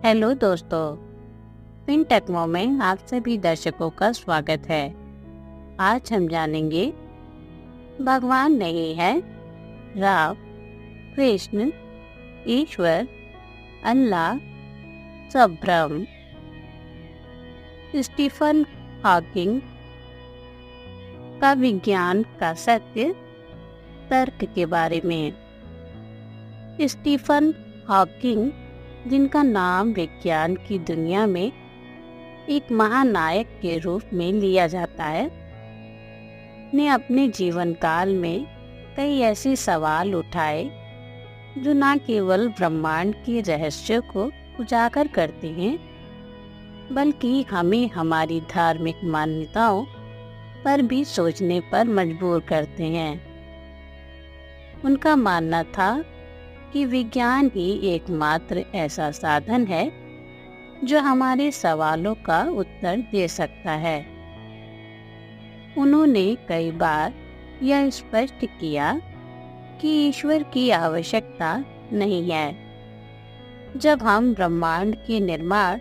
Hello दोस्तों, फिनटेक्मो में आप सभी दर्शकों का स्वागत है। आज हम जानेंगे भगवान नहीं है, राम, कृष्ण, ईश्वर, अल्लाह, सब ब्रह्म। स्टीफन हॉकिंग का विज्ञान का सत्य तर्क के बारे में। स्टीफन हॉकिंग, जिनका नाम विज्ञान की दुनिया में एक महानायक के रूप में लिया जाता है, ने अपने जीवन काल में कई ऐसे सवाल उठाए जो न केवल ब्रह्मांड के रहस्य को उजागर करते हैं, बल्कि हमें हमारी धार्मिक मान्यताओं पर भी सोचने पर मजबूर करते हैं। उनका मानना था कि विज्ञान ही एकमात्र ऐसा साधन है जो हमारे सवालों का उत्तर दे सकता है। उन्होंने कई बार यह स्पष्ट किया कि ईश्वर की आवश्यकता नहीं है। जब हम ब्रह्मांड के निर्माण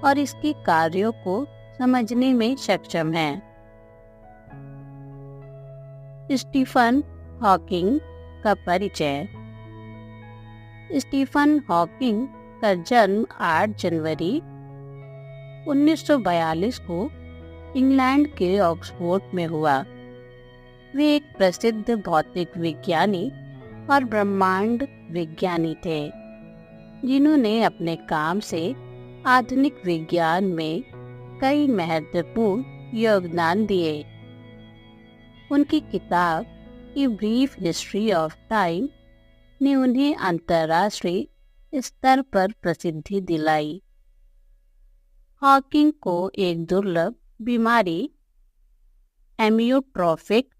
और इसके कार्यों को समझने में सक्षम हैं। स्टीफन हॉकिंग का परिचय। स्टीफन हॉकिंग का जन्म 8 जनवरी 1942 को इंग्लैंड के ऑक्सफोर्ड में हुआ। वे एक प्रसिद्ध भौतिक विज्ञानी और ब्रह्मांड विज्ञानी थे, जिन्होंने अपने काम से आधुनिक विज्ञान में कई महत्वपूर्ण योगदान दिए। उनकी किताब a brief history of time ने उन्हें अंतर्राष्ट्रीय स्तर पर प्रसिद्धि दिलाई। हॉकिंग को एक दुर्लभ बीमारी एमियोट्रोफिक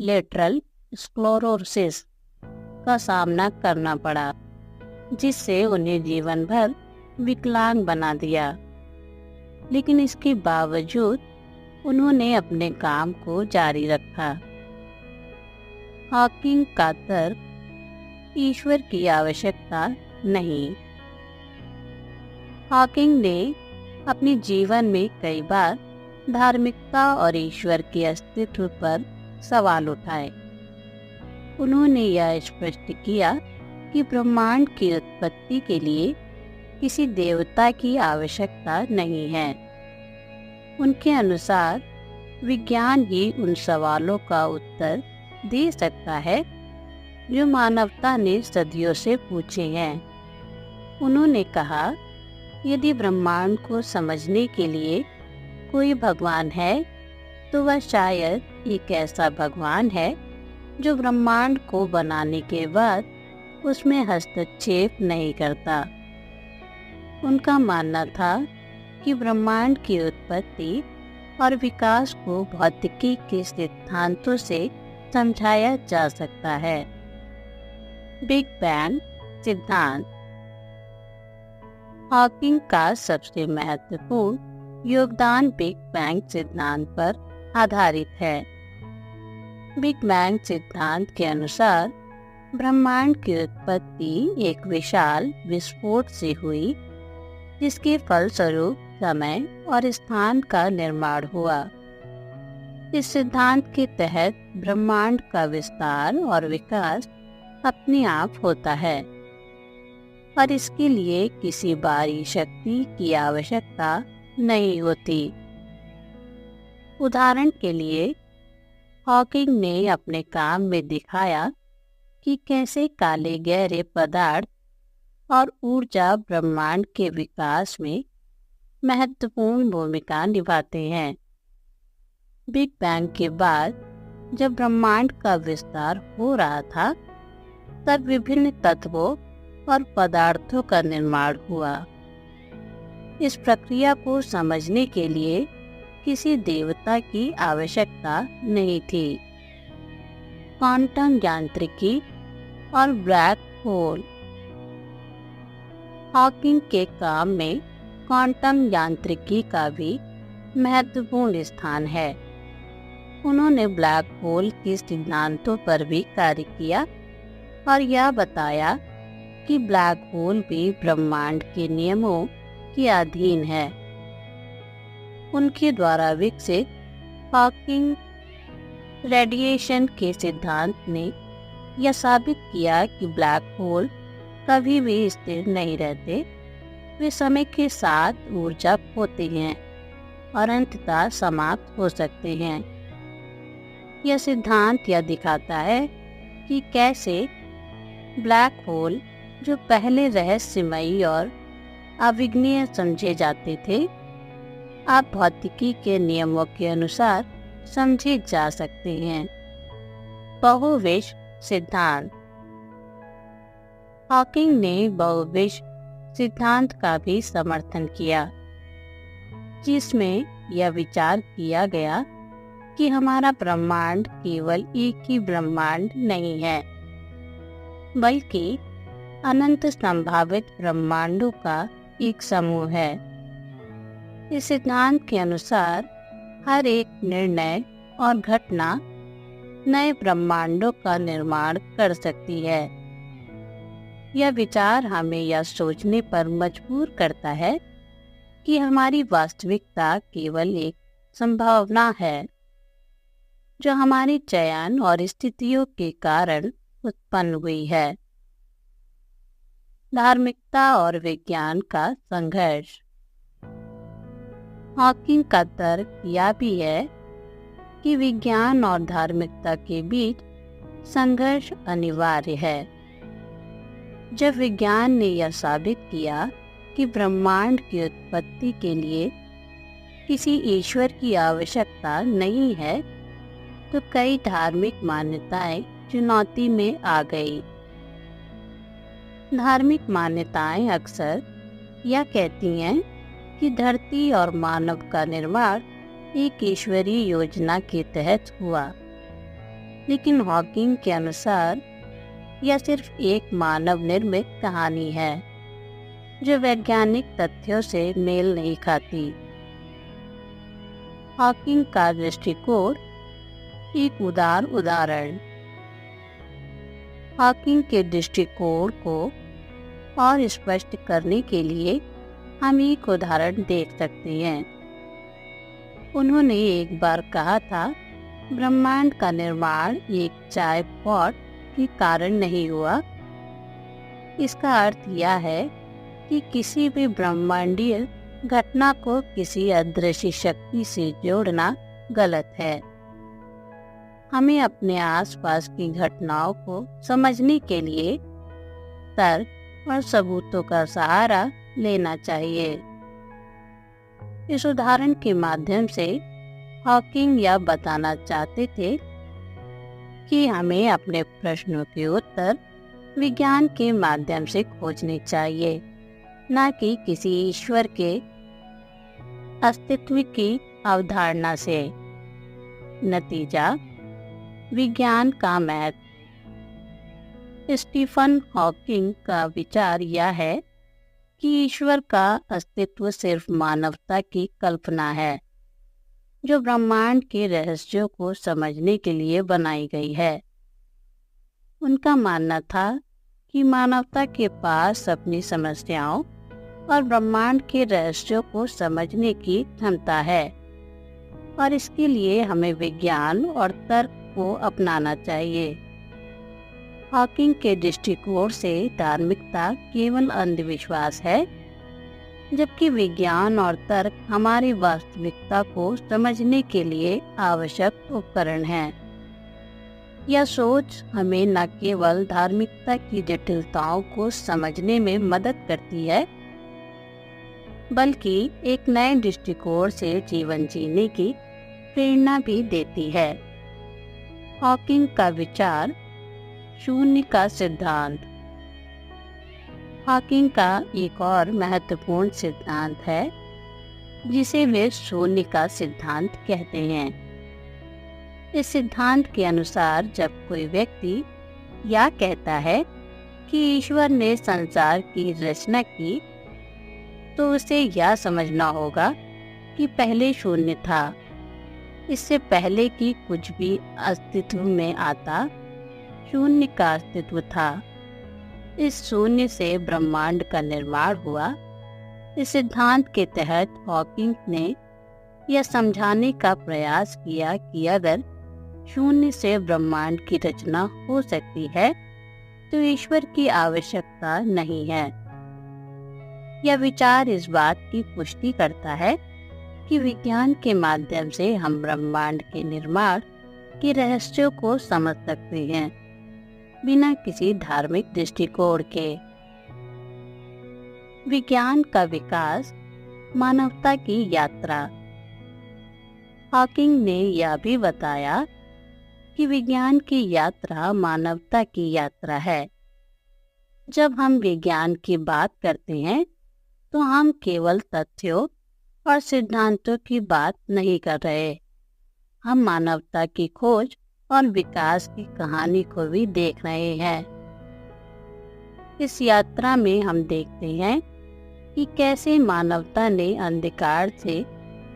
लेटरल स्क्लेरोसिस का सामना करना पड़ा, जिससे उन्हें जीवन भर विकलांग बना दिया। लेकिन इसके बावजूद उन्होंने अपने काम को जारी रखा। हॉकिंग का तर्क ईश्वर की आवश्यकता नहीं। हॉकिंग ने अपने जीवन में कई बार धार्मिकता और ईश्वर के अस्तित्व पर सवाल उठाए। उन्होंने यह स्पष्ट किया कि ब्रह्मांड की उत्पत्ति के लिए किसी देवता की आवश्यकता नहीं है। उनके अनुसार विज्ञान ही उन सवालों का उत्तर दे सकता है जो मानवता ने सदियों से पूछे हैं। उन्होंने कहा, यदि ब्रह्मांड को समझने के लिए कोई भगवान है, तो वह शायद एक ऐसा भगवान है जो ब्रह्मांड को बनाने के बाद उसमें हस्तक्षेप नहीं करता। उनका मानना था कि ब्रह्मांड की उत्पत्ति और विकास को भौतिकी के सिद्धांतों से समझाया जा सकता है। बिग बैंग सिद्धांत। हॉकिंग का सबसे महत्वपूर्ण योगदान बिग बैंग सिद्धांत पर आधारित है। बिग बैंग सिद्धांत के अनुसार ब्रह्मांड की उत्पत्ति एक विशाल विस्फोट से हुई, जिसके फलस्वरूप समय और स्थान का निर्माण हुआ। इस सिद्धांत के तहत ब्रह्मांड का विस्तार और विकास अपने आप होता है और इसके लिए किसी बाहरी शक्ति की आवश्यकता नहीं होती। उदाहरण के लिए, हॉकिंग ने अपने काम में दिखाया कि कैसे काले गहरे पदार्थ और ऊर्जा ब्रह्मांड के विकास में महत्वपूर्ण भूमिका निभाते हैं। बिग बैंग के बाद जब ब्रह्मांड का विस्तार हो रहा था, तब विभिन्न तत्वों और पदार्थों का निर्माण हुआ। इस प्रक्रिया को समझने के लिए किसी देवता की आवश्यकता नहीं थी। क्वांटम यांत्रिकी और ब्लैक होल। हॉकिंग के काम में क्वांटम यांत्रिकी का भी महत्वपूर्ण स्थान है। उन्होंने ब्लैक होल के सिद्धांतों पर भी कार्य किया और यह बताया कि ब्लैक होल भी ब्रह्मांड के नियमों के अधीन है। उनके द्वारा विकसित हॉकिंग रेडिएशन के सिद्धांत ने यह साबित किया कि ब्लैक होल कभी भी स्थिर नहीं रहते। वे समय के साथ ऊर्जा खोते हैं और अंततः समाप्त हो सकते हैं। यह सिद्धांत यह दिखाता है कि कैसे ब्लैक होल, जो पहले रहस्यमयी और अविज्ञनीय समझे जाते थे, अब भौतिकी के नियमों के अनुसार समझे जा सकते हैं। बहुविश्व सिद्धांत। हॉकिंग ने बहुविश्व सिद्धांत का भी समर्थन किया, जिसमें यह विचार किया गया कि हमारा ब्रह्मांड केवल एक ही ब्रह्मांड नहीं है, बल्कि अनंत संभावित ब्रह्मांडों का एक समूह है। इस सिद्धांत के अनुसार हर एक निर्णय और घटना नए ब्रह्मांडों का निर्माण कर सकती है। यह विचार हमें यह सोचने पर मजबूर करता है कि हमारी वास्तविकता केवल एक संभावना है, जो हमारे चयन और स्थितियों के कारण उत्पन्न हुई है। धार्मिकता और विज्ञान का संघर्ष। हॉकिंग का तर्क यह भी है कि विज्ञान और धार्मिकता के बीच संघर्ष अनिवार्य है। जब विज्ञान ने यह साबित किया कि ब्रह्मांड की उत्पत्ति के लिए किसी ईश्वर की आवश्यकता नहीं है, तो कई धार्मिक मान्यताएं चुनौती में आ गई। धार्मिक मान्यताएं अक्सर यह कहती हैं कि धरती और मानव का निर्माण एक ईश्वरीय योजना के तहत हुआ, लेकिन हॉकिंग के अनुसार यह सिर्फ एक मानव निर्मित कहानी है, जो वैज्ञानिक तथ्यों से मेल नहीं खाती। हॉकिंग का दृष्टिकोण। एक उदाहरण। हॉकिंग के दृष्टिकोण को और स्पष्ट करने के लिए हम एक उदाहरण देख सकते हैं। उन्होंने एक बार कहा था, ब्रह्मांड का निर्माण एक चाय पॉट के कारण नहीं हुआ। इसका अर्थ यह है कि किसी भी ब्रह्मांडीय घटना को किसी अदृश्य शक्ति से जोड़ना गलत है। हमें अपने आसपास की घटनाओं को समझने के लिए तर्क और सबूतों का सहारा लेना चाहिए। इस उदाहरण के माध्यम से हॉकिंग यह बताना चाहते थे कि हमें अपने प्रश्नों के उत्तर विज्ञान के माध्यम से खोजने चाहिए, न कि किसी ईश्वर के अस्तित्व की अवधारणा से। नतीजा। विज्ञान का महत्व। स्टीफन हॉकिंग का विचार यह है कि ईश्वर का अस्तित्व सिर्फ मानवता की कल्पना है, जो ब्रह्मांड के रहस्यों को समझने के लिए बनाई गई है। उनका मानना था कि मानवता के पास अपनी समस्याओं और ब्रह्मांड के रहस्यों को समझने की क्षमता है, और इसके लिए हमें विज्ञान और तर्क को अपनाना चाहिए। हॉकिंग के दृष्टिकोण से धार्मिकता केवल अंधविश्वास है, जबकि विज्ञान और तर्क हमारी वास्तविकता को समझने के लिए आवश्यक उपकरण हैं। यह सोच हमें न केवल धार्मिकता की जटिलताओं को समझने में मदद करती है, बल्कि एक नए दृष्टिकोण से जीवन जीने की प्रेरणा भी देती है। हॉकिंग का विचार। शून्य का सिद्धांत। हॉकिंग का एक और महत्वपूर्ण सिद्धांत है, जिसे वे शून्य का सिद्धांत कहते हैं। इस सिद्धांत के अनुसार जब कोई व्यक्ति यह कहता है कि ईश्वर ने संसार की रचना की, तो उसे यह समझना होगा कि पहले शून्य था। इससे पहले कि कुछ भी अस्तित्व में आता, शून्य का अस्तित्व था। इस शून्य से ब्रह्मांड का निर्माण हुआ। इस सिद्धांत के तहत हॉकिंग ने यह समझाने का प्रयास किया कि अगर शून्य से ब्रह्मांड की रचना हो सकती है तो ईश्वर की आवश्यकता नहीं है। यह विचार इस बात की पुष्टि करता है कि विज्ञान के माध्यम से हम ब्रह्मांड के निर्माण के रहस्यों को समझ सकते हैं, बिना किसी धार्मिक दृष्टिकोण के। विज्ञान का विकास, मानवता की यात्रा। हॉकिंग ने यह भी बताया कि विज्ञान की यात्रा मानवता की यात्रा है। जब हम विज्ञान की बात करते हैं तो हम केवल तथ्यों और सिद्धांतों की बात नहीं कर रहे, हम मानवता की खोज और विकास की कहानी को भी देख रहे हैं। इस यात्रा में हम देखते हैं कि कैसे मानवता ने अंधकार से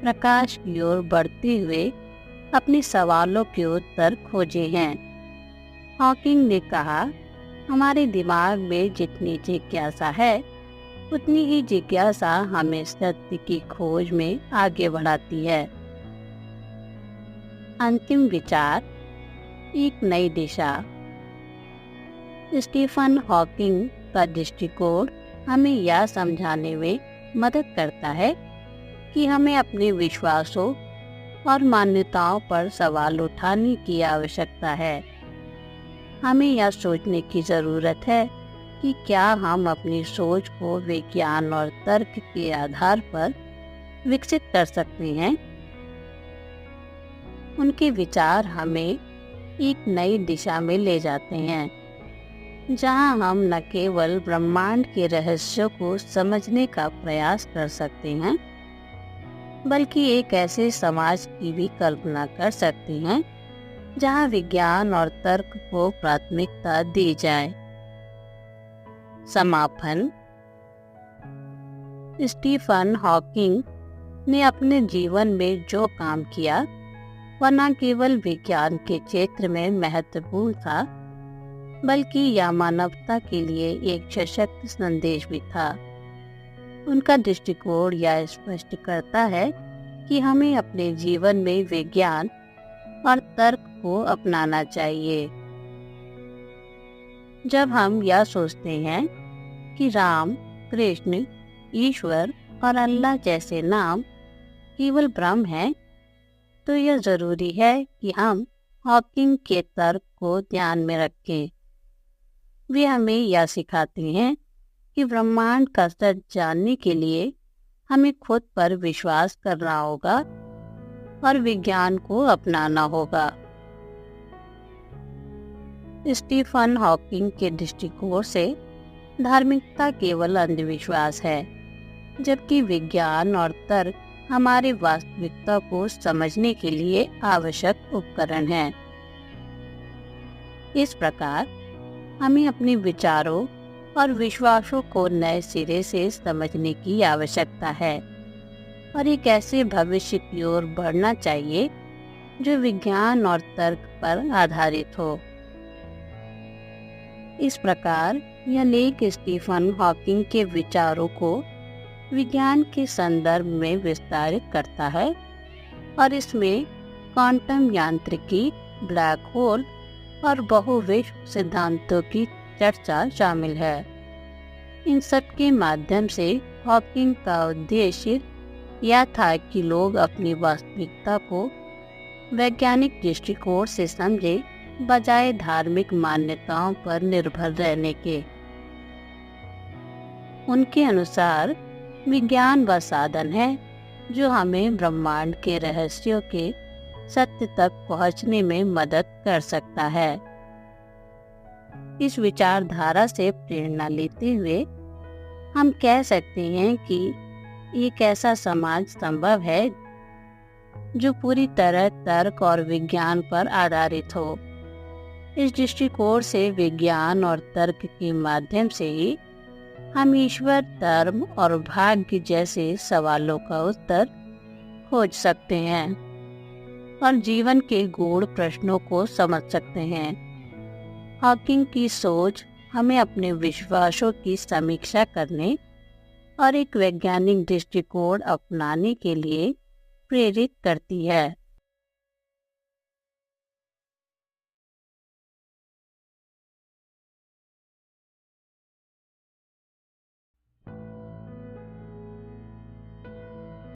प्रकाश की ओर बढ़ते हुए अपने सवालों के उत्तर खोजे हैं। हॉकिंग ने कहा, हमारे दिमाग में जितनी जिज्ञासा है उतनी ही जिज्ञासा हमें सत्य की खोज में आगे बढ़ाती है। अंतिम विचार, एक नई दिशा। स्टीफन हॉकिंग का दृष्टिकोण हमें यह समझाने में मदद करता है कि हमें अपने विश्वासों और मान्यताओं पर सवाल उठाने की आवश्यकता है। हमें यह सोचने की ज़रूरत है कि क्या हम अपनी सोच को विज्ञान और तर्क के आधार पर विकसित कर सकते हैं। उनके विचार हमें एक नई दिशा में ले जाते हैं, जहां हम न केवल ब्रह्मांड के रहस्यों को समझने का प्रयास कर सकते हैं, बल्कि एक ऐसे समाज की भी कल्पना कर सकते हैं जहां विज्ञान और तर्क को प्राथमिकता दी जाए। समापन। स्टीफन हॉकिंग ने अपने जीवन में जो काम किया वह न केवल विज्ञान के क्षेत्र में महत्वपूर्ण था, बल्कि यह मानवता के लिए एक सशक्त संदेश भी था। उनका दृष्टिकोण यह स्पष्ट करता है कि हमें अपने जीवन में विज्ञान और तर्क को अपनाना चाहिए। जब हम यह सोचते हैं कि राम, कृष्ण, ईश्वर और अल्लाह जैसे नाम केवल ब्रह्म हैं, तो यह जरूरी है कि हम हॉकिंग के तर्क को ध्यान में रखें। वे हमें यह सिखाते हैं कि ब्रह्मांड का सच जानने के लिए हमें खुद पर विश्वास करना होगा और विज्ञान को अपनाना होगा। स्टीफन हॉकिंग के दृष्टिकोण से धार्मिकता केवल अंधविश्वास है, जबकि विज्ञान और तर्क हमारे वास्तविकता को समझने के लिए आवश्यक उपकरण हैं। इस प्रकार हमें अपने विचारों और विश्वासों को नए सिरे से समझने की आवश्यकता है और एक ऐसे भविष्य की ओर बढ़ना चाहिए जो विज्ञान और तर्क पर आधारित हो। इस प्रकार यह लेख स्टीफन हॉकिंग के विचारों को विज्ञान के संदर्भ में विस्तारित करता है और इसमें क्वांटम यांत्रिकी, ब्लैक होल और बहुविश्व सिद्धांतों की चर्चा शामिल है। इन सब के माध्यम से हॉकिंग का उद्देश्य यह था कि लोग अपनी वास्तविकता को वैज्ञानिक दृष्टिकोण से समझे, बजाय धार्मिक मान्यताओं पर निर्भर रहने के। उनके अनुसार विज्ञान वह साधन है जो हमें ब्रह्मांड के रहस्यों के सत्य तक पहुंचने में मदद कर सकता है। इस विचारधारा से प्रेरणा लेते हुए हम कह सकते हैं कि एक ऐसा समाज संभव है जो पूरी तरह तर्क और विज्ञान पर आधारित हो। इस दृष्टिकोण से विज्ञान और तर्क के माध्यम से ही हम ईश्वर, धर्म और भाग्य जैसे सवालों का उत्तर खोज सकते हैं और जीवन के गूढ़ प्रश्नों को समझ सकते हैं। हॉकिंग की सोच हमें अपने विश्वासों की समीक्षा करने और एक वैज्ञानिक दृष्टिकोण अपनाने के लिए प्रेरित करती है।